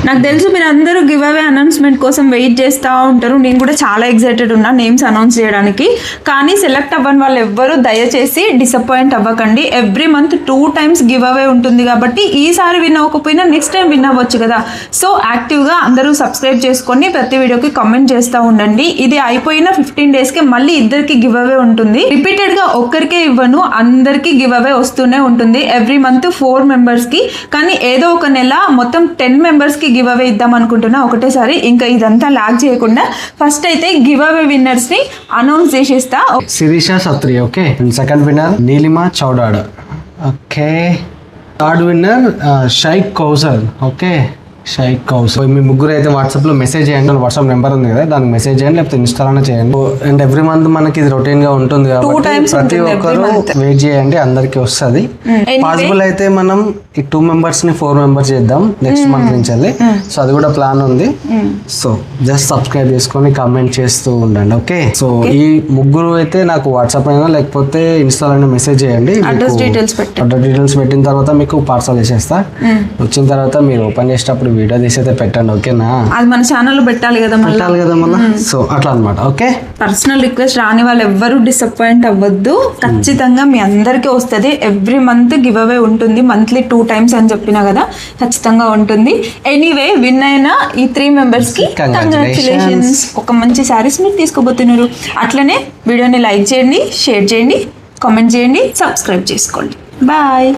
నాకు తెలుసు మీరు అందరూ గివ్ అవే అనౌన్స్మెంట్ కోసం వెయిట్ చేస్తూ ఉంటారు. నేను కూడా చాలా ఎక్సైటెడ్ ఉన్నా నేమ్స్ అనౌన్స్ చేయడానికి. కానీ సెలెక్ట్ అవ్వని వాళ్ళు ఎవ్వరూ దయచేసి డిసప్పాయింట్ అవ్వకండి. Every month 2 times give away ఉంటుంది కాబట్టి ఈసారి విన్ అవ్వకపోయినా నెక్స్ట్ టైం విన్ అవ్వచ్చు కదా. సో యాక్టివ్గా అందరూ సబ్స్క్రైబ్ చేసుకొని ప్రతి వీడియోకి కామెంట్ చేస్తూ ఉండండి. ఇది అయిపోయిన 15 daysకి మళ్ళీ ఇద్దరికి గివ్ అవే ఉంటుంది. రిపీటెడ్గా ఒక్కరికే ఇవ్వను, అందరికీ గివ్ అవే వస్తూనే ఉంటుంది. Every month 4 members-కి. కానీ ఏదో ఒక నెల మొత్తం 10 members-కి గివ్ అవే ఇద్దాం అనుకుంటున్నా ఒకటేసారి. ఇంకా ఇదంతా లాగ్ చేయకుండా ఫస్ట్ అయితే గివ్ అవే విన్నర్స్ ని అనౌన్స్ చేసేస్తా. Sirisha Satri, okay. Second winner Neelima Choudad, okay. Third winner Shaik Kausar, okay. Shaik Kausar. మీ ముగ్గురు అయితే వాట్సాప్ లో మెసేజ్ చేయండి. వాట్సాప్ నెంబర్ ఉంది కదా, దానికి మెసేజ్ చేయండి, లేకపోతే ఇన్స్టాలోనే చేయండి. అండ్ ఎవ్రీ మంత్ మనకి ఇది రొటీన్ గా ఉంటుంది కాబట్టి ప్రతి ఒక్కరు వెయిట్ చేయండి, అందరికి వస్తుంది. పాసిబుల్ అయితే మనం ఈ 2 members ని 4 members చేద్దాం నెక్స్ట్ మంత్ నుంచి. సో అది కూడా ప్లాన్ ఉంది. సో జస్ట్ సబ్స్క్రైబ్ చేసుకొని కామెంట్ చేస్తూ ఉండండి, ఓకే. సో ఈ ముగ్గురు అయితే నాకు వాట్సాప్ అయినా లేకపోతే ఇన్స్టాలోనే మెసేజ్ చేయండి. అడ్రస్ డీటెయిల్స్ పెట్టిన తర్వాత మీకు పార్సల్ చేసేస్తా. వచ్చిన తర్వాత మీరు ఓపెన్ చేసేటప్పుడు వీడియో తీసి అయితే పెట్టండి, ఓకేనా. అది మన ఛానల్లో పెట్టాలి కదా మళ్ళీ. సో అట్లా అనమాట, ఓకే. పర్సనల్ రిక్వెస్ట్, రాని వాళ్ళు ఎవ్వరూ డిసప్పాయింట్ అవ్వద్దు. ఖచ్చితంగా మీ అందరికీ వస్తుంది. ఎవ్రీ మంత్ గివ్ అవే ఉంటుంది, మంత్లీ 2 times అని చెప్పినా కదా, ఖచ్చితంగా ఉంటుంది. ఎనీవే విన్ అయిన ఈ 3 members-కి కంగ్రాచులేషన్స్. ఒక మంచి శారీస్ మీరు తీసుకోబోతున్నారు. అట్లనే వీడియోని లైక్ చేయండి, షేర్ చేయండి, కామెంట్ చేయండి, సబ్స్క్రైబ్ చేసుకోండి. బాయ్.